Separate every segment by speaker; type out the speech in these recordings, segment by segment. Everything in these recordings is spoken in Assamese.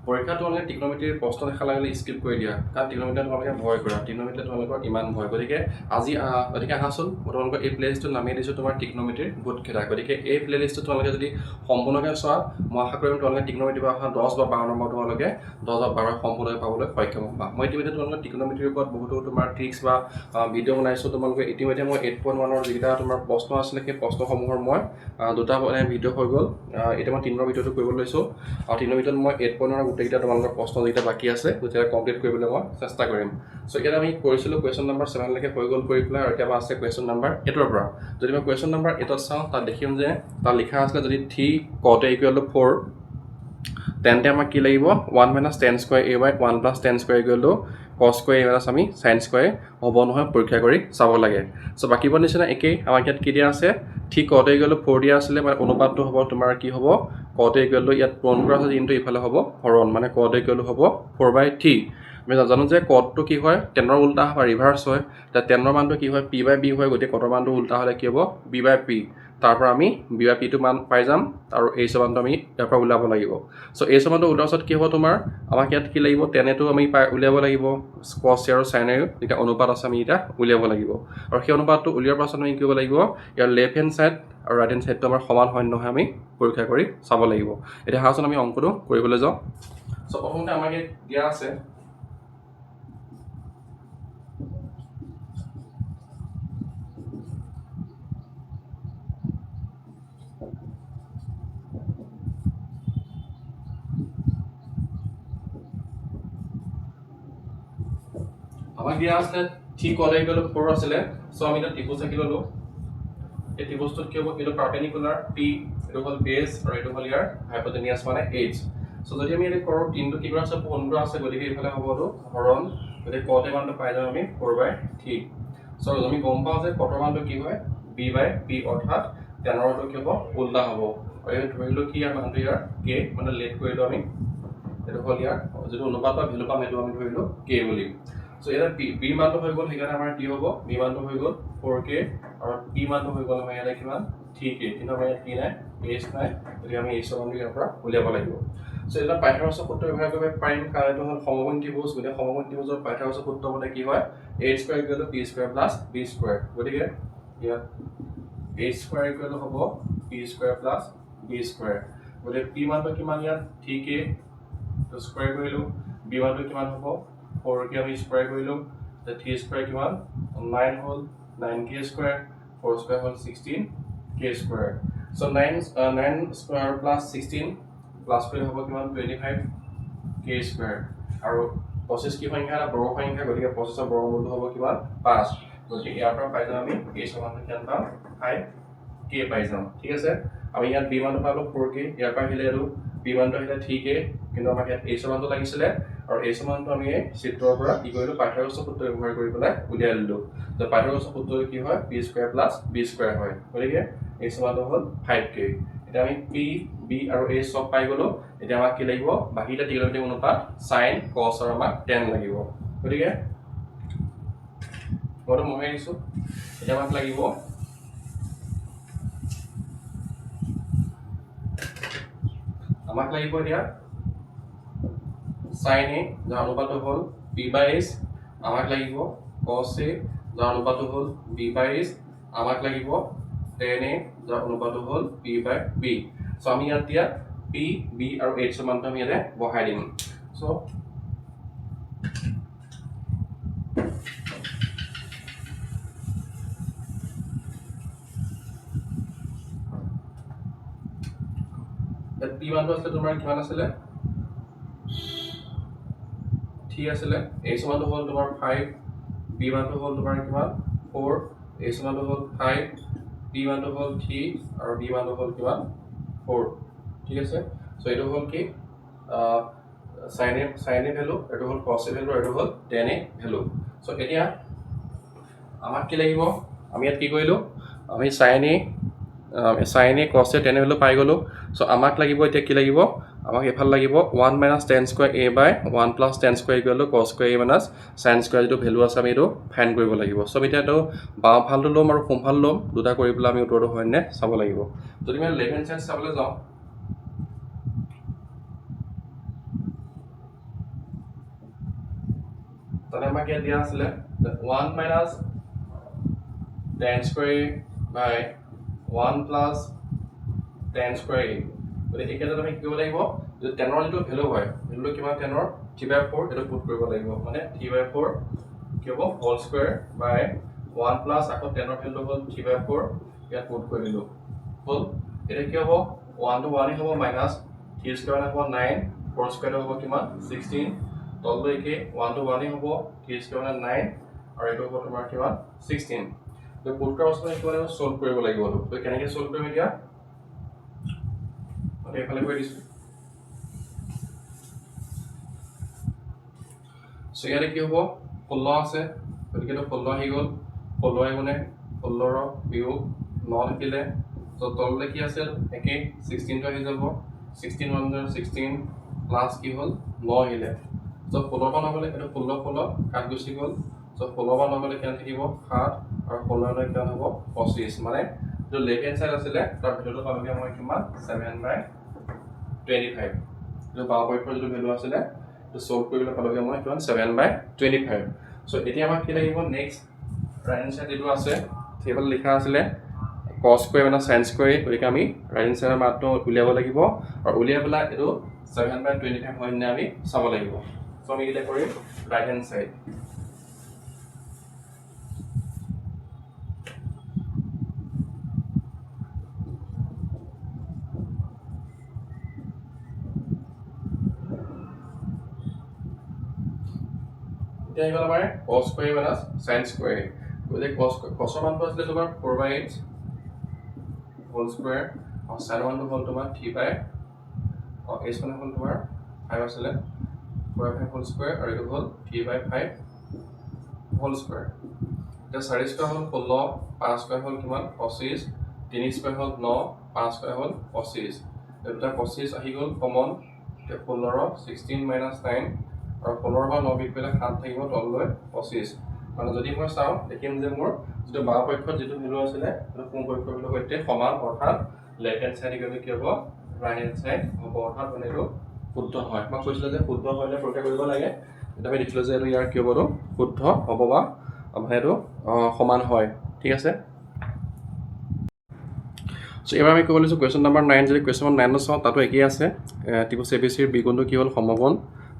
Speaker 1: পৰীক্ষা তোমালোকে ত্ৰিকোণমিতিৰ প্ৰশ্ন দেখা লাগিলে স্কিপ কৰি দিয়া কাৰণ ত্ৰিকোণমিতি তোমালোকে ভয় কৰা ত্ৰিকোণমিতি তোমালোকৰ ইমান ভয় গতিকে গতিকে আহাচোন মই তোমালোকৰ এই প্লেলিষ্টটো নামিয়ে দিছোঁ তোমাৰ ত্ৰিকোণমিতিৰ গোট খেদা গতিকে এই প্লেলিষ্টটো তোমালোকে যদি সম্পূৰ্ণকৈ চোৱা মই আশা কৰিম তোমালোকে ত্ৰিকোণমিতিৰ পৰা অহা 10 বা 12 নম্বৰ তোমালোকে 10 বা 12 সম্পূৰ্ণকৈ পাবলৈ সক্ষম হ'বা মই ইতিমধ্যে তোমালোকৰ ত্ৰিকোণমিতিৰ ওপৰত বহুতো তোমাৰ ট্ৰিক্স বা ভিডিঅ' বনাইছোঁ তোমালোকে ইতিমধ্যে মই 8.1ৰ যিকেইটা তোমাৰ প্ৰশ্ন আছিলে সেই প্ৰশ্নসমূহৰ মই দুটা ভিডিঅ' হৈ গ'ল এতিয়া মই 3 ভিডিঅ'টো কৰিব লৈছোঁ আৰু 3 ভিডিঅ'ত মই 8.1ৰ গোটেইকেইটা তোমালোকৰ প্ৰশ্ন যেটা বাকি আছে গোটেইটা কমপ্লিট কৰিবলৈ মই চেষ্টা কৰিম সো এতিয়া আমি কৰিছিলোঁ কুৱেশ্যন নম্বৰ 7 লৈকে হৈ গ'ল কৰি পেলাই আৰু এতিয়া আছে কুৱেশ্যন নম্বৰ 8ৰ পৰা যদি মই কুৱেশ্যন নম্বৰ 8ত চাওঁ তাত দেখিম যে তাত লিখা আছে যদি 3 cot a = 4 তেন্তে আমাক কি লাগিব 1 - tan square a / 1 + tan square = cos square a - আমি sin square হ'ব নহয় পৰীক্ষা কৰি চাব লাগে সো বাকিবোৰ নিচিনা একেই আমাক ইয়াত কি দিয়া আছে 3 cot a = 4 দিয়া আছিলে মানে অনুপাতটো হ'ব তোমাৰ কি হ'ব cot a = ইয়াত পূৰণ কৰা আছে কিন্তু ইফালে হ'ব হৰণ মানে cot a = হ'ব 4/3 আমি জানো যে cotটো কি হয় tan ৰ উল্টা হয় ৰিভাৰ্স হয় তা tan ৰ মানটো কি হয় p/b হয় গতিকে cot ৰ মানটো উল্টা হ'লে কি হ'ব b/p তাৰ পৰা আমি b/p টো মান পাই যাম আৰু এই সমানটো আমি ইয়াৰ পৰা উলাব লাগিব সো এই সমানটো উলোৱাৰ পাছত কি হ'ব তোমাৰ আমাক ইয়াত কি লাগিব tan টো আমি উলিয়াব লাগিব cos আৰু sin ৰ এটা অনুপাত আছে আমি এটা উলিয়াব লাগিব আৰু সেই অনুপাতটো উলিয়াৰ পাছত আমি কি কৰিব লাগিব ইয়াৰ লেফট হ্যান্ড সাইড আৰু ৰাইট হ্যান্ড সাইডটো আমাৰ সমান হয় নহয় আমি পৰীক্ষা কৰি চাব লাগিব এটা হাউচন আমি অংকটো কৰিবলৈ যাওঁ সো প্ৰথমতে আমাক দিয়া আছে আমাক দিয়া আছে 3 cot a = 4 আছিলে সো আমি এটা ত্ৰিভুজ আঁকি ললো এই ত্ৰিভুজটোত কি হ'ব এটা পাৰপেন্ডিকুলাৰ p এটো হ'ল বেস আৰু এটো হ'ল ইয়াৰ হাইপোটেনিয়াস মানে h সো যদি আমি এটা কৰো তিনটো কি কৰা আছে পোন কৰা আছে গতিকে ইফালে হ'ব তো হৰণ গতিকে cot a মানটো পাই যাম আমি 4/3 সো আমি গম পাওঁ যে cot ৰ মানটো কি হয় b/p অৰ্থাৎ tan ৰটো কি হ'ব উল্টা হ'ব আৰু এই ধৰিলো কি ইয়াৰ মানটো ইয়াৰ k মানে লেট কৰিলো আমি এটো হ'ল ইয়াৰ যেটো অনুপাত বা ভ্যালু পাম এটো আমি ধৰিলো k বুলি সো এটা b মানটো হৈ গ'ল হেকাৰণে আমাৰ কি হ'ব b মানটো হৈ গ'ল 4k আৰু p মানটো হৈ গ'ল আমাৰ ইয়ালে কিমান 3k কিন্তু আমাৰ ইয়াত কি নাই h নাই গতিকে আমি h মানটো ইয়াৰ পৰা উলিয়াব লাগিব সো এটা পাইথাগোৰাছৰ সূত্ৰ ব্যৱহাৰ কৰিব পাৰিম কাৰণ এটো হ'ল সমকোণী ত্ৰিভুজ গতিকে সমকোণী ত্ৰিভুজৰ পাইথাগোৰাছৰ সূত্ৰ মতে কি হয় h² = p² + b² গতিকে ইয়াত h² হ'ব p² + b² গতিকে p মানটো কিমান ইয়াত 3k তো স্কয়াৰ কৰিলো b মানটো কিমান হ'ব 4k আমি স্কয়াৰ কৰিলো তে 3² কিমান 9 হ'ল 9k², 4² হ'ল 16k²। সো 9² plus 16 প্লাস কৰি হ'ব কিমান 25k² আৰু 25 কি সংখ্যা এটা বৰ্গ সংখ্যা গতিকে 25 ৰ বৰ্গমূলটো হ'ব কিমান 5 গতিকে ইয়াৰ পৰা পাই যাম আমি k সমানটো কিমান পাম 5k পাই যাম ঠিক আছে আমি ইয়াত b মানটো পালো 4k ইয়াৰ পৰা আহিলে আৰু b মানটো আহিলে 3k কিন্তু আমাক ইয়াত h মানটো লাগিছিলে আৰু h মানটো আমি চিত্ৰৰ পৰা কি কৰিলো পাইথাগোৰাছৰ সূত্ৰ ব্যৱহাৰ কৰি পেলাই উলিয়াই ললো যে পাইথাগোৰাছৰ সূত্ৰটো কি হয় p² + b² হয় গতিকে h মানটো হ'ল 5k এটা আমি p b আৰু h সব পাই গলো এতিয়া আমাক কি লাগিব বাকিটা ত্ৰিকোণমিতিক অনুপাত sin cos আৰু আমাক tan লাগিব গতিকে মইতো মহাই দিছো এতিয়া আমাক লাগিব এতিয়া sin a যাৰ অনুপাতটো হ'ল p/h আমাক লাগিব cos a যাৰ অনুপাতটো হ'ল b/h আমাক লাগিব tan a যাৰ অনুপাতটো হ'ল p/b সো আমি ইয়াত দিয়া p b আৰু h ৰ মানটো আমি ইয়াতে বহাই দিম সো p মানটো আছে তোমাৰ কিমান আছিল 3 আছিল h মানটো হ'ল তোমাৰ 5 b মানটো হ'ল তোমাৰ কিমান 4 h মানটো হ'ল 5 p মানটো হ'ল 3 আৰু b মানটো হ'ল কিমান 4 ঠিক আছে সো এটো হ'ল কি sin a ভ্যালু এটো হ'ল cos a ভ্যালু এটো হ'ল tan a ভ্যালু সো এতিয়া আমাক কি লাগিব আমি ইয়াত কি কৰিলো আমি sin a cos a tan a value পাই গলো সো আমাক লাগিব এতিয়া কি লাগিব আমাক এফাল লাগিব 1 - tan square a / 1 + tan square = cos square a - sin square যেটো ভ্যালু আছে আমি এটো ফাইন্ড কৰিব লাগিব সো এতিয়া এটো বাও ফালটো লম আৰু সোঁ ফাল লম দুটা কৰি পেলাই আমি উত্তৰটো হয় নে চাব লাগিব যদি আমি লেফট হ্যান্ড সাইড চাবলৈ যাওঁ তাহলে আমাক ইয়াত দিয়া আছিলে 1 minus tan square by 1 plus tan square a গতিকে এই ক্ষেত্ৰত আমি কি কৰিব লাগিব যে টেনৰ যিটো ভেলু হয় ভেলুটো কিমান টেনৰ 3/4 এইটো পুট কৰিব লাগিব মানে 3/4 কি হ'ব হোল স্কয়াৰ বাই 1 প্লাস আকৌ টেনৰ ভেলুটো হ'ল 3/4 ইয়াত পুট কৰি দিলো হ'ল এটা কি হ'ব 1 to 1 হ'ব মাইনাস 3 স্কয়াৰ হ'ব 9 4 স্কয়াৰ হ'ব কিমান 16 তললৈ কি 1 to 1 হ'ব 3 স্কয়াৰ 9 আৰু এইটো হ'ব তোমাৰ কিমান 16 তো পুট কৰা অৱস্থাত কি কৰিব সলভ কৰিব লাগিব তো কেনেকৈ সলভ কৰিম এতিয়া এইফালে কৰি দিছো সো ইয়াৰে কি হ'ব 16 আছে গতিকে তো 16 আহি গ'ল 16 আহিবনে 16 বিয়োগ 9 থাকিলে তো তললৈ কি আছিল একে 16 টো আহি যাব 16 1 16 প্লাস কি হ'ল 9 আহিলে তো 16 টা নগলে এটা 16 16 কাট গুচি গ'ল তো 16 বা নগলে কেন থাকিব 7 আৰু 16 লৈ কেন হ'ব 25 মানে जो लेफ्ट हैंड साइड আছিলে তাৰ ভেলুটো পাবগে মই কিমান 7/25 जो বাও পক্ষৰ যিটো ভেলু আছিলে তো সলভ কৰিলে পাবগে মই কিমান 7/25 সো এতিয়া আমাক কি লাগিব নেক্সট ৰাইট হ্যান্ড সাইড যেটো আছে টেবল লিখা আছিলে cos স্কয়াৰ মানে sin স্কয়াৰ গতিকে আমি ৰাইট হ্যান্ড সাইডৰ মানটো উলিয়াব লাগিব আৰু উলিয়াই পেলাই এটো 7/25 হয় নে আমি চাব লাগিব সো আমি এটা কৰিম ৰাইট হ্যান্ড সাইড এতিয়া গ'ল আমাৰ cos square minus sin square গতিকে cos ৰ মানটো আছিল তোমাৰ 4/8 হোল স্কয়াৰ আৰু sin মানটো হ'ল তোমাৰ 3/, আৰু h মানে হ'ল তোমাৰ 5 আছিলে 4/5 হোল স্কয়াৰ আৰু এইটো হ'ল 3/5 হোল স্কয়াৰ এতিয়া 4 স্কয়াৰ হ'ল 16 5 স্কয়াৰ হ'ল কিমান 25 3 স্কয়াৰ হ'ল 9 5 স্কয়াৰ হ'ল 25 এটা 25 আহি গ'ল কমন এতিয়া 15 16 - 9 আৰু 15 বা 9 বিক পেলে 7 থাকিব তললৈ 25 মানে যদি মই চাও দেখিম যে মোৰ যেটো বাও পক্ষত যেটো ভেলু আছিলে সেইটো কোন পক্ষৰ ভেলু সৈতে সমান অৰ্থাৎ লেফট হ্যান্ড সাইড গলে কি হ'ব ৰাইট হ্যান্ড সাইড হ'ব অৰ্থাৎ মানে এইটো শুদ্ধ হয় মই কৈছিল যে শুদ্ধ হলে পৰীক্ষা কৰিব লাগে এটা আমি দেখিলো যে এইটো ইয়াৰ কি হ'ব শুদ্ধ হ'ব বা মানে এইটো সমান হয় ঠিক আছে সো এবাৰ আমি ক'ব লৈছো কোৱেশ্চন নম্বৰ 9 যদি কোৱেশ্চন নম্বৰ 9 চাও তাতো একেই আছে ত্ৰিভুজ এবিসিৰ বিগুণটো কি হ'ল সমকোণ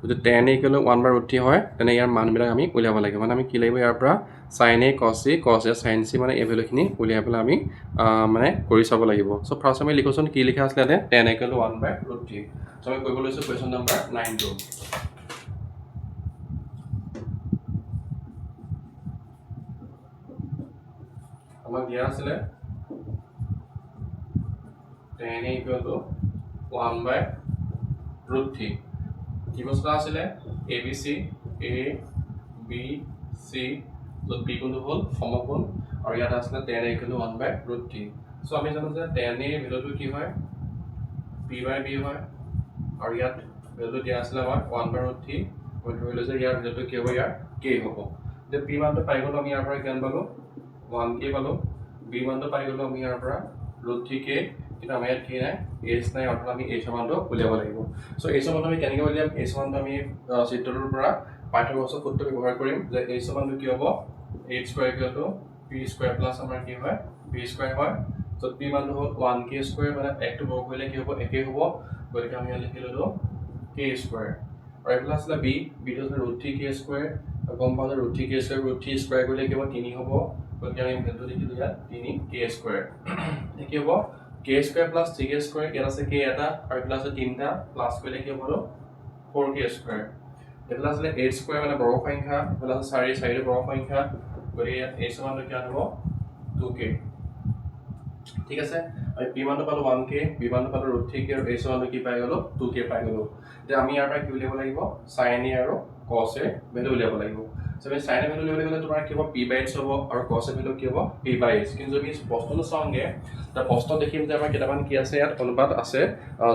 Speaker 1: যদি tan a = 1/√3 হয় তেনে ইয়াৰ মানবিলাক আমি উলিয়াব লাগিব মানে আমি কি লাগিব ইয়াৰ পৰা sin a cos a cos a sin c মানে এই ভ্যালুখিনি উলিয়াই পেলাই আমি মানে কৰি চাব লাগিব সো ফাৰ্স্ট আমি লিখোছন কি লিখা আছিল ইয়াতে tan a = 1/√3 সো আমি কৰিব লৈছো কোৱেশ্চন নম্বৰ 9 টো আমাক দিয়া আছিল tan a = 1/√3 কি বস্তু আছিলে ABC A B C যত B কোণটো হ'ল সমকোণ আৰু ইয়াত আছে tan a = 1/√3 সো আমি জানো যে tan a ভ্যালুটো কি হয় p/b হয় আৰু ইয়াত ভ্যালুটো দিয়া আছে আমাৰ 1/√3 মই ধৰিলো যে ইয়াৰ ভ্যালুটো কি হ'ব ইয়াৰ k হ'ব যে p মানটো পাই গলো আমি ইয়াৰ পৰা কিমান পালো 1k পালো b মানটো পাই গলো আমি ইয়াৰ পৰা √3k কিন্তু আমি ইয়াত কি নাই h নাই অৰ্থাৎ আমি h মানটো উলিয়াব লাগিব সো h মানটো আমি কেনেকৈ উলিয়াম h মানটো আমি চিত্ৰটোৰ পৰা পাইথাগোৰাছৰ সূত্ৰ ব্যৱহাৰ কৰিম যে h মানটো কি হ'ব h² = p² প্লাস আমাৰ কি হয় b² হয় সো p মানটো হ'ল 1k² মানে একটো বৰ্গ কৰিলে কি হ'ব একেই হ'ব গতিকে আমি ইয়াত লিখি ললো k² আৰু এইফালে আছে b টো হ'ল √3k² আৰু গম পাওঁ যে √3k² √3² কৰিলে কি হ'ব 3 হ'ব গতিকে আমি ভেলুটো লিখিলো ইয়াত 3k² কি হ'ব k² plus 3k² ইয়াত আছে k এটা আৰু প্লাস 3টা প্লাস কৰিলে কি হ'ব 4k² এফালে আছে 8² মানে বৰ্গ সংখ্যা প্লাস 4 4 বৰ্গ সংখ্যা গতিকে ইয়াত h মানটো কি হ'ব 2k ঠিক আছে আৰু p মানটো পালো 1k b মানটো পালো √3k আৰু h মানটো কি পাই গলো 2k পাই গলো যে আমি ইয়াৰ পৰা কি উলিয়াব লাগিব sin a আৰু cos a ভ্যালু উলিয়াব লাগিব সো আমি sin a ভ্যালু উলিয়াবলৈ গলে তোমাৰ কি হ'ব p/h হ'ব আৰু cos a ভ্যালু কি হ'ব p/h কিন্তু যদি প্ৰশ্নটো চাওঁগে তাৰ প্ৰশ্ন দেখিম যে আমাৰ কেইটামান কি আছে ইয়াত অনুপাত আছে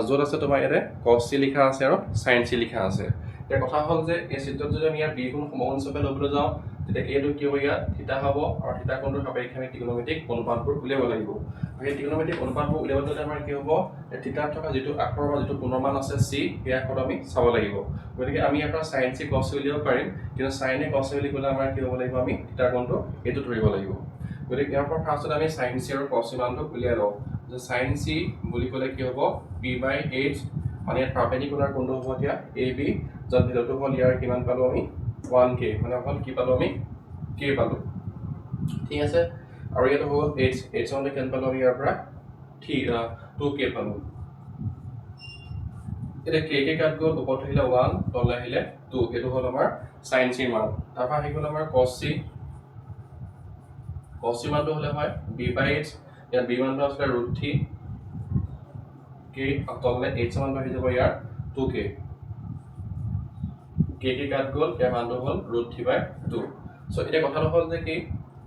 Speaker 1: য'ত আছে তোমাৰ ইয়াতে cos c লিখা আছে আৰু sin c লিখা আছে এতিয়া কথা হ'ল যে এই চিত্ৰত যদি আমি ইয়াৰ b গুণ সমকোণ হিচাপে লবলৈ যাওঁ তেতিয়া এইটো কি হ'ব ইয়াত থিতা হ'ব আৰু থিতা কোণটোৰ সাপেক্ষে আমি ত্ৰিকোণমিতিক অনুপাতবোৰ উলিয়াব লাগিব আৰু এই ত্ৰিকোণমিতিক অনুপাতবোৰ উলিয়াবলৈ আমাৰ কি হ'ব থিতাত থকা যিটো আখৰ বা যিটো কোণৰ মান আছে c সেই আখৰটো আমি চাব লাগিব গতিকে আমি ইয়াৰ পৰা sin c cos c উলিয়াব পাৰিম কিন্তু sin a cos a বুলি ক'লে আমাৰ কি হ'ব লাগিব আমি থিতাৰ কোণটো এইটো ধৰিব লাগিব গতিকে ইয়াৰ পৰা ফাৰ্ষ্টত আমি sin c আৰু cos c মানটো উলিয়াই লওঁ যে sin c বুলি ক'লে কি হ'ব p/h মানে ইয়াত পাৰপেণ্ডিকুলাৰ কোণটো হ'ব এতিয়া ab য'ত ভেলুটো হ'ল ইয়াৰ কিমান পালো আমি 1k মানে অকল কি পালো আমি k পালো ঠিক আছে আৰু ইয়াত হ'ল h মানে কিমান পালো আমি ইয়াৰ পৰা 2k পালো এটা k কাট গ'ল ওপৰত আহিলে 1 তললৈ আহিলে 2 এইটো হ'ল আমাৰ sin c মান তাৰপৰা আহি গ'ল আমাৰ cos c মানটো হ'লে হয় b/h ইয়াত b মানটো আছিলে √3 k তললৈ h মানটো আহি যাব ইয়াৰ 2k k কাট গ'ল ইয়াৰ মানটো হ'ল √3/2 সো এটা কথাটো হ'ল যে কি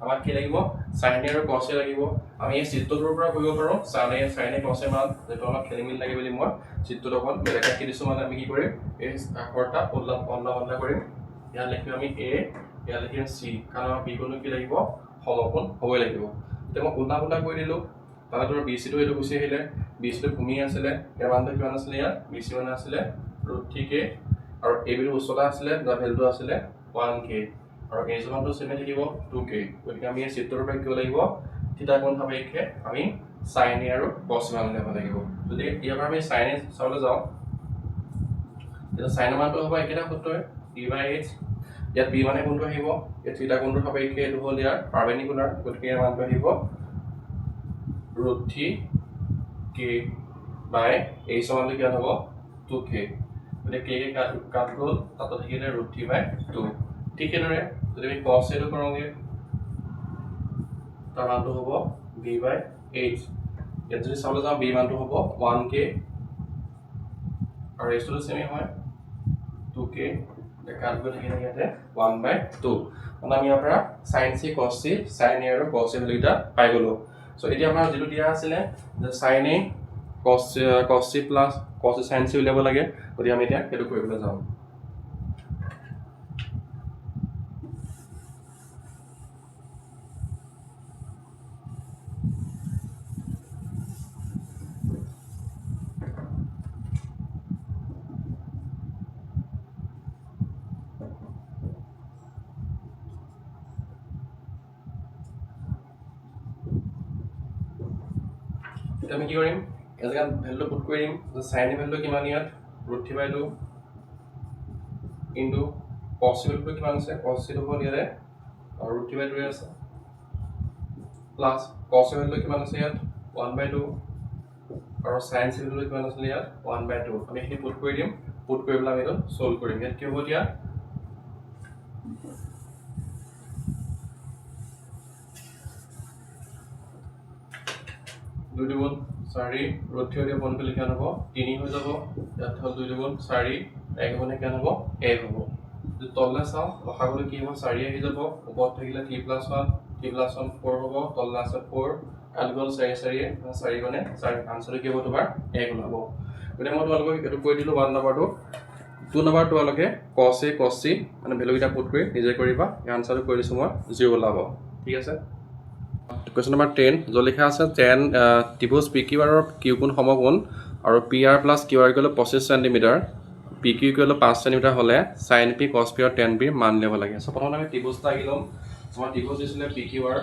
Speaker 1: আমাক কি লাগিব sin a আৰু cos a লাগিব আমি এই চিত্ৰটোৰ পৰা কৰিব পাৰো sin a cos a মান যেটো অলপ খেলিমিল লাগে বুলি মই চিত্ৰটো অকল বেলেগ আঁকি দিছো মানে আমি কি কৰিম এই আখৰটা পল্লা কৰিম ইয়াত লিখিম আমি a ইয়াত লিখিম c কাৰণ আমাৰ b কোণটো কি লাগিব সমকোণ হ'বই লাগিব এতিয়া মই পল্লা কৰি দিলো তাহলে তোমাৰ bc টো এইটো গুছি আহিলে bc টো ভূমি আছিলে ইয়াৰ মানটো কিমান আছিলে ইয়াত bc মান আছিলে √3k আৰু ab ৰ উচ্চতা আছিলে যাৰ ভ্যালুটো আছিলে 1k আৰু h মানটো সেমে থাকিব 2k গতিকে আমি এই চিত্ৰৰ পৰা কি লাগিব থিতা কোণ সাপেক্ষে আমি sin a আৰু cos a মান উলিয়াব লাগিব যদি ইয়াৰ পৰা আমি sin a চাবলৈ যাওঁ এটা sin a মানটো হ'ব একেটা সূত্ৰই p/h ইয়াত b মানে কোনটো আহিব এই থিতা কোণটোৰ সাপেক্ষে এইটো হ'ল ইয়াৰ পাৰপেণ্ডিকুলাৰ গতিকে ইয়াৰ মানটো আহিব √3k h মানটো কিমান হ'ব 2k গতিকে k কাট গ'ল তাত থাকিলে √3/2 ঠিক এনেদৰে যদি আমি cos a টো কৰোঁগে তাৰ মানটো হ'ব b/h ইয়াত যদি চাবলৈ যাওঁ b মানটো হ'ব 1k আৰু h টো সেমে হয় 2k কাট গৈ থাকিলে ইয়াতে 1/2 মানে আমি ইয়াৰ পৰা sin c cos c sin a আৰু cos a ভ্যালুটা পাই গলো সো এতিয়া আমাৰ যেটো দিয়া আছিলে যে sin a cos c plus cos a sin c উলিয়াব লাগে গতিকে আমি এতিয়া সেইটো কৰিবলৈ যাওঁ আমি কি কৰিম এজা ভ্যালু পুট কৰিম যে sin a ভ্যালু কিমান ইয়াত √3/2 ইনটু cos a ভ্যালু কিমান আছে cos a টো হ'ল ইয়াৰে √3/2 আছে প্লাস cos a ভ্যালু কিমান আছে ইয়াত 1/2 আৰু sin c ভ্যালু কিমান আছে ইয়াত 1/2 আমি এখিনি পুট কৰি দিম পুট কৰি পেলাই আমি এটো সলভ কৰিম ইয়াত কি হ'ব এতিয়া 2 দুগুণ 4 √3 দিয়ে বন্ধ কৰিলে কিমান হ'ব 3 হৈ যাব ইয়াত হ'ল 2 দুগুণ 4 1 গুণে কিমান হ'ব 1 হ'ব যদি তললে চাও লসাগুটো কি হ'ব 4 আহি যাব ওপৰত থাকিলে 3 + 1 3 + 1 4 হ'ব তললে আছে 4 কাট গ'ল 4 গুণে 4 আনসাৰটো কি হ'ব তোমাৰ 1 ওলাব গতিকে মই তোমালোকক এটো কৈ দিলো 1 নম্বৰটো 2 নম্বৰটো তোমালোকে cos a cos c মানে ভ্যালু কিটা পুট কৰি নিজে কৰিবা এই আনসাৰটো কৰি দিছো মই 0 ওলাব ঠিক আছে Question number 10 जो लिखा আছে tan ত্রিভুজ PQR ৰ কিউ কোণ সমকোণ আৰু PR + QR 25 cm PQ 5 cm হলে sin P cos P আৰু tan P মান ল'ব লাগে সো প্ৰথমে আমি ত্ৰিভুজটা গিলম আমাৰ ত্ৰিভুজ দিছিলে PQR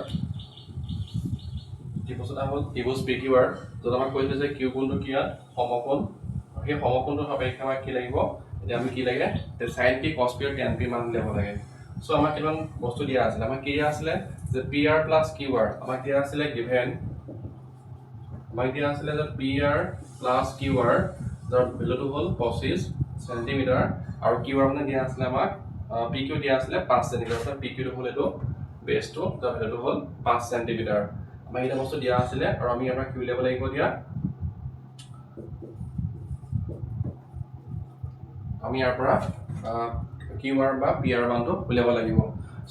Speaker 1: ত্ৰিভুজটা হ'ল ত্ৰিভুজ PQR যত আমাক কৈছে যে কিউ কোণটো কি সমকোণ সেই সমকোণটোৰ সাপেক্ষে আমাক কি লাগিব এতিয়া আমি কি লাগে sin P cos P আৰু tan P মান ল'ব লাগে সো আমাক কিমান বস্তু দিয়া আছে আমাক কি দিয়া আছে যে PR plus QR আমাক দিয়া আছে given আমাক দিয়া আছে যে PR plus QR যাৰ ভ্যালুটো হ'ল 25 cm আৰু QR মানে দিয়া আছে আমাক PQ দিয়া আছে 5 cm অৰ্থাৎ PQ টো হ'ল এটো বেসটো যাৰ ভ্যালুটো হ'ল 5 cm আমাক এটা বস্তু দিয়া আছে আৰু আমি ইয়াৰ পৰা কি উলিয়াব লাগিব দিয়া আমি ইয়াৰ পৰা QR বা PR মানটো উলিয়াব লাগিব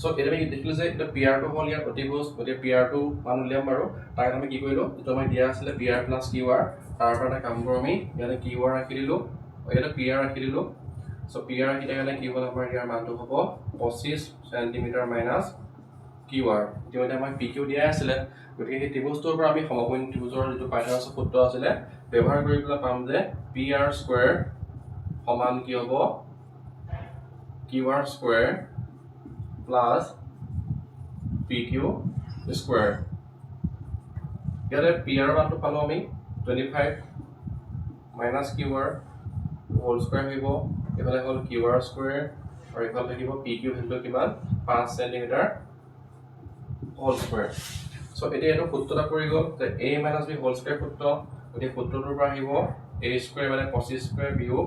Speaker 1: সো এটা আমি দেখিলো যে এটা PR টো হ'ল ইয়াৰ অতিভুজ গতিকে PR টো মান উলিয়াম বাৰু তাৰ আমি কি কৰিলো যেটো আমি দিয়া আছিল PR plus QR তাৰ পৰা এটা কাম কৰো আমি ইয়াতে QR ৰাখি দিলো ইয়াতে PR ৰাখি দিলো সো PR কিটা গলে কি হ'ল আমাৰ ইয়াৰ মানটো হ'ব 25 সেন্টিমিটাৰ মাইনাস QR ইতিমধ্যে আমাক PQ দিয়া আছিলে গতিকে এই ত্ৰিভুজটোৰ পৰা আমি সমকোণী ত্ৰিভুজৰ যিটো পাইথাগোৰাছৰ সূত্ৰ আছিলে ব্যৱহাৰ কৰি পেলাই পাম যে PR স্কয়াৰ সমান কি হ'ব QR square plus PQ square ইয়াৰে PR মানটো পালো আমি 25 minus QR whole square হইব এফালে হল QR square আৰু এফালে থাকিব PQ ভ্যালু কিমান 5 cm whole square সো এতিয়া এটো সূত্ৰটা পৰি গল যে a - b whole square সূত্ৰ গতি সূত্ৰটোৰ পৰা আহিব a square মানে 25 square বিয়োগ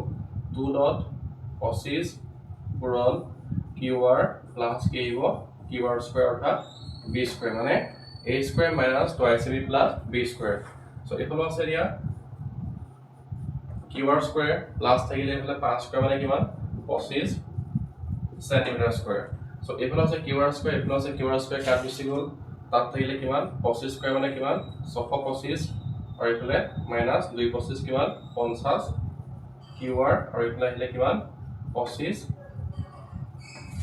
Speaker 1: 2.25 পূৰণ QR প্লাস কি আহিব QR square অৰ্থাৎ b square মানে a square minus 2ab plus b square so এফালে আছে দিয়া QR square plus থাকিলে এফালে 5 square মানে কিমান 25 centimeter square so এফালে আছে QR square এফালে আছে QR square কাট গুচি গল তাত থাকিলে কিমান 25 square মানে কিমান 625 আৰু এফালে minus 225 কিমান 50 QR আৰু এফালে আহিলে কিমান 25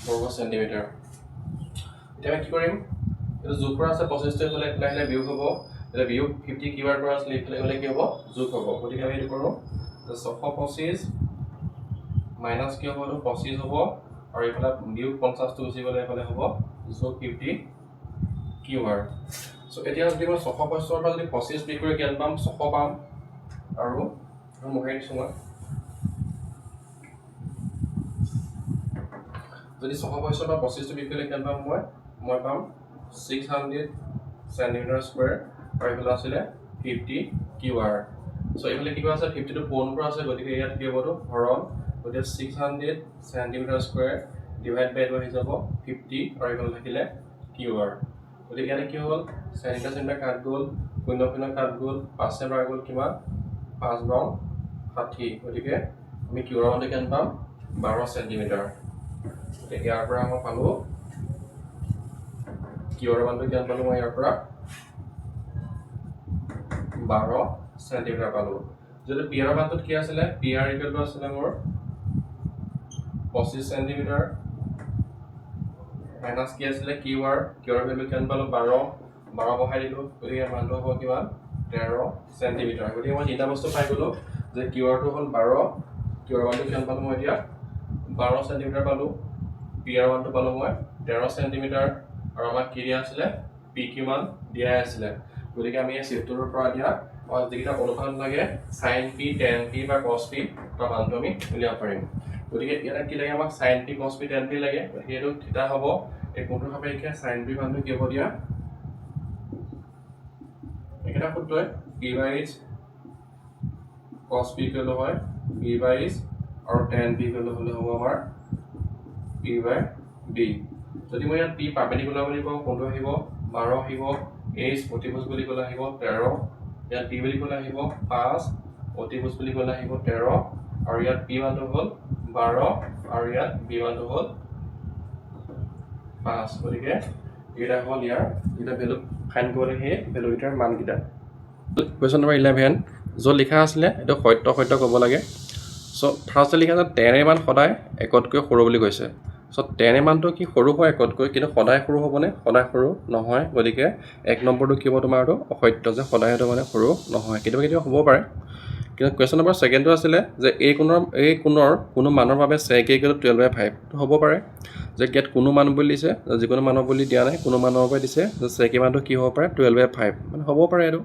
Speaker 1: বৰ্গ সেন্টিমিটাৰ এতিয়া কি কৰিম এটা যোগ কৰা আছে 25 টো এফালে আহিলে বিয়োগ হ'ব এটা বিয়োগ 50 QR কৰা আছে এফালে গলে কি হ'ব যোগ হ'ব গতিকে আমি এটো কৰো 625 মাইনাস কি হ'ব 25 হ'ব আৰু এফালে বিয়োগ 50 টো গুচি গলে এফালে হ'ব যোগ 50 QR সো এতিয়া যদি মই 625 ৰ পৰা যদি 25 বিয়োগ কৰি কিমান পাম 600 পাম আৰু মোহাই দিছো মই যদি 625 ৰ পৰা 25 টো বিয়োগ কৰিলে কিমান পাম মই পাম 600 সেন্টিমিটাৰ স্কয়াৰ আৰু এফালে আছিল 50 QR সো এফালে কি আছে 50 টো পূৰণ কৰা আছে গতিকে ইয়াত কি হ'ব হৰণ গতিকে 600 সেন্টিমিটাৰ স্কয়াৰ ডিভাইড বাই হৈ যাব 50 আৰু এফালে থাকিলে QR গতিকে ইয়াত কি হ'ল সেন্টিমিটাৰ কাট গল 0 কাট গল 5 এ গল কিমান 5 বাও 60 গতিকে আমি QR মানটো কিমান পাম 12 সেন্টিমিটাৰ গতিকে ইয়াৰ পৰা আমি পালো QR মানটো কিমান পালো মই ইয়াৰ পৰা 12 সেন্টিমিটাৰ পালো যদি PR মানটো কি আছিল PR ইকুৱেল আছিল মোৰ 25 সেন্টিমিটাৰ মাইনাস কি আছিল QR ভ্যালু কিমান পালো 12 বহাই দিলো গতিকে মানটো হ'ব কিমান 13 সেন্টিমিটাৰ গতিকে মই তিনটা বস্তু পাই গলো যে QR টো হ'ল 12 QR মানটো কিমান পালো মই এতিয়া 12 সেন্টিমিটাৰ পালো PR মানটো পালো মই 13 সেন্টিমিটাৰ আৰু আমাক কি দিয়া আছিল PQ মান দিয়া আছিল গতিকে আমি এই চিত্ৰৰ পৰা দিয়া যেটা অনুপাত লাগে sin p tan p বা cos p তাৰ মানটো আমি উলিয়াব পাৰিম গতিকে ইয়াত কি লাগে আমাক sin p cos p tan p লাগে হেতু থিতা হ'ব এই কোণটোৰ সাপেক্ষে sin p মানটো কি হ'ব দিয়া এটা সূত্ৰই p/h cos p ইকুৱেল হয় p/h আৰু tan p ইকুৱেল হলে হ'ব আমাৰ p/b যদি মই ইয়াত p পাৰপেন্ডিকুলাৰ বুলি কওঁ কোণটো আহিব 12 আহিব h প্ৰতিভুজ বুলি ক'লে আহিব 13 ইয়াত p বুলি ক'লে আহিব 5 অতিভুজ বুলি ক'লে আহিব 13 আৰু ইয়াত p মানটো হ'ল 12 আৰু ইয়াত b মানটো হ'ল 5 গতিকে এটা হ'ল ইয়াৰ এটা ভ্যালু ফাইন্ড কৰিলে হে ভ্যালু এটাৰ মান কিটা কোৱেশ্চন নম্বৰ 11 য'ত লিখা আছিল এটা সত্য ক'ব লাগে সো ফাৰ্স্ট লিখা আছে tan মান সদায় একতকৈ সৰু বুলি কৈছে সো tan মানটো কি সৰু হয় একতকৈ কিন্তু সদায় সৰু হ'বনে সদায় সৰু নহয় গতিকে এক নম্বৰটো কি হ'ব তোমাৰটো অসত্য যে সদায়টো মানে সৰু নহয় কেতিয়াবা হ'ব পাৰে কিন্তু কোৱেশ্চন নম্বৰ সেকেন্ডটো আছিল যে এই কোণৰ কোনো মানৰ বাবে sec = 12/5 তো হ'ব পাৰে যে ইয়াত কোনো মান বুলি দিছে যিকোনো মানৰ বুলি দিয়া নাই কোনো মানৰ বাবে দিছে যে sec মানটো কি হ'ব পাৰে 12/5 মানে হ'ব পাৰে এটো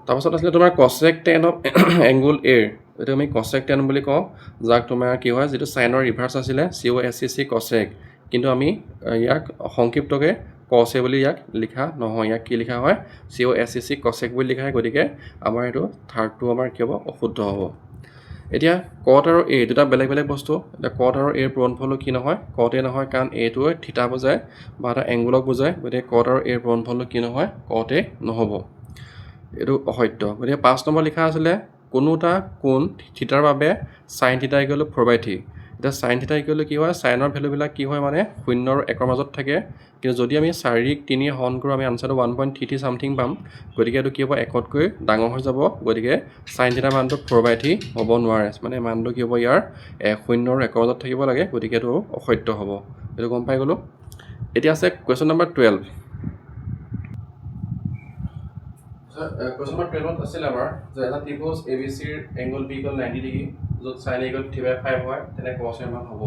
Speaker 1: তাৰপাছত আছিল তোমাৰ cosec tan of angle A এটো আমি cosec tan বুলি কওঁ যাক তোমাৰ কি হয় যেটো সাইনৰ ৰিভাৰ্স আছিল cosec cosec কিন্তু আমি ইয়াক সংক্ষিপ্তকে cos A বুলি ইয়াক লিখা নহয় ইয়াক কি লিখা হয় cosec cosec বুলি লিখা হয় গতিকে আমাৰ এটো থাৰ্ডটো আমাৰ কি হ'ব অশুদ্ধ হ'ব এতিয়া cot আৰু a দুটা বেলেগ বস্তু এটা cot আৰু a ৰ পূৰণফল কি নহয় cot a নহয় কাৰণ a টো থিতা বুজায় বা এটা এংগলক বুজায় গতিকে cot আৰু a ৰ পূৰণফল কি নহয় cot a নহব এটো অসত্য গতিকে 5 নম্বৰ লিখা আছিল কোনোটা কোণ থিতাৰ বাবে sin থিতা = 4/3 এতিয়া সাইন থিটা ইকুৱেল কি হয় সাইনৰ ভেলুবিলাক কি হয় মানে 0 আৰু 1 মাজত থাকে কিন্তু যদি আমি 4 3 হৰণ কৰোঁ আমি আনসাৰটো 1.33 সামথিং পাম গতিকে এইটো কি হ'ব 1তকৈ ডাঙৰ হৈ যাব গতিকে সাইন থিটা মানটো 4/3 হ'ব নোৱাৰে মানে মানটো কি হ'ব ইয়াৰ 0 আৰু 1 মাজত থাকিব লাগে গতিকে এইটো অসত্য হ'ব এইটো গম পাই গ'লো এতিয়া আছে কোৱেশ্চন নম্বৰ 12 Question number 12 আছিল আমাৰ যে এটা ত্ৰিভুজ ABC ৰ এংগল B = 90 ডিগ্ৰী য'ত sin A = 3/5 হয় তেনে cos A মান হ'ব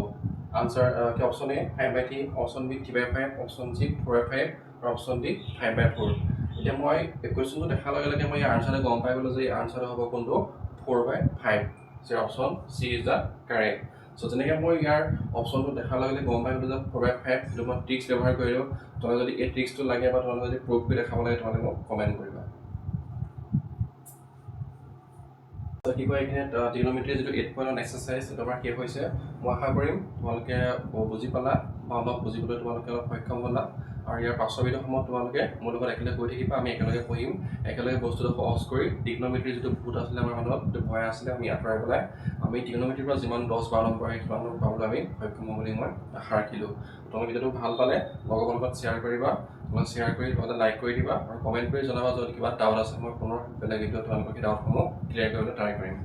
Speaker 1: আনসাৰ কি option A 5/3 option B 3/5 option C 4/5 আৰু অপচন D 5/4 এতিয়া মই কোৱেশ্চনটো দেখাৰ লগে লগে মই ইয়াৰ আনসাৰটো গম পাই গ'লো যে এই আনসাৰটো হ'ব কোনটো 4/5 যে option C is the correct so যেনেকৈ মই ইয়াৰ অপচনটো দেখাৰ লগে লগে গম পাই গ'লো যে 4/5 এইটো মই ট্ৰিক্স ব্যৱহাৰ কৰিলোঁ তোমালোকে যদি এই ট্ৰিক্সটো লাগে বা তোমালোকে যদি প্ৰুভ কৰি দেখাব লাগে তোমালোকে মোক কমেণ্ট কৰিবা কি কয় এইখিনি ট্ৰিগনোমেট্ৰি যিটো 8.1 এক্সাৰসাইজ সেইটো আমাৰ শেষ হৈছে মই আশা কৰিম তোমালোকে বুজি পালা বা অলপ বুজিবলৈ তোমালোকে অলপ সক্ষম হ'লা আৰু ইয়াৰ পাছৰ ভিডিঅ'সমূহত তোমালোকে মোৰ লগত একেলগে গৈ থাকিবা আমি একেলগে পঢ়িম একেলগে বস্তুটো সহজ কৰি ট্ৰিগনোমেট্ৰি যিটো ভূত আছিলে আমাৰ মনত যিটো ভয় আছিলে আমি আঁতৰাই পেলাই আমি ট্ৰিগনোমেট্ৰিৰ পৰা যিমান 10-12 নম্বৰ আহে সিমান নম্বৰ পাবলৈ আমি সক্ষম হ'ম বুলি মই আশা ৰাখিলোঁ তোমালোকে ভিডিঅ'টো ভাল পালে লগৰ লগত শ্বেয়াৰ কৰিবা তোমালোকে শ্বেয়াৰ কৰি তোমালোকে লাইক কৰি দিবা আৰু কমেণ্ট কৰি জনাবা যদি কিবা ডাউট আছে মই পুনৰ বেলেগ ভিডিঅ'ত তোমালোকৰ সেই ডাউটসমূহ ক্লিয়াৰ কৰিবলৈ ট্ৰাই কৰিম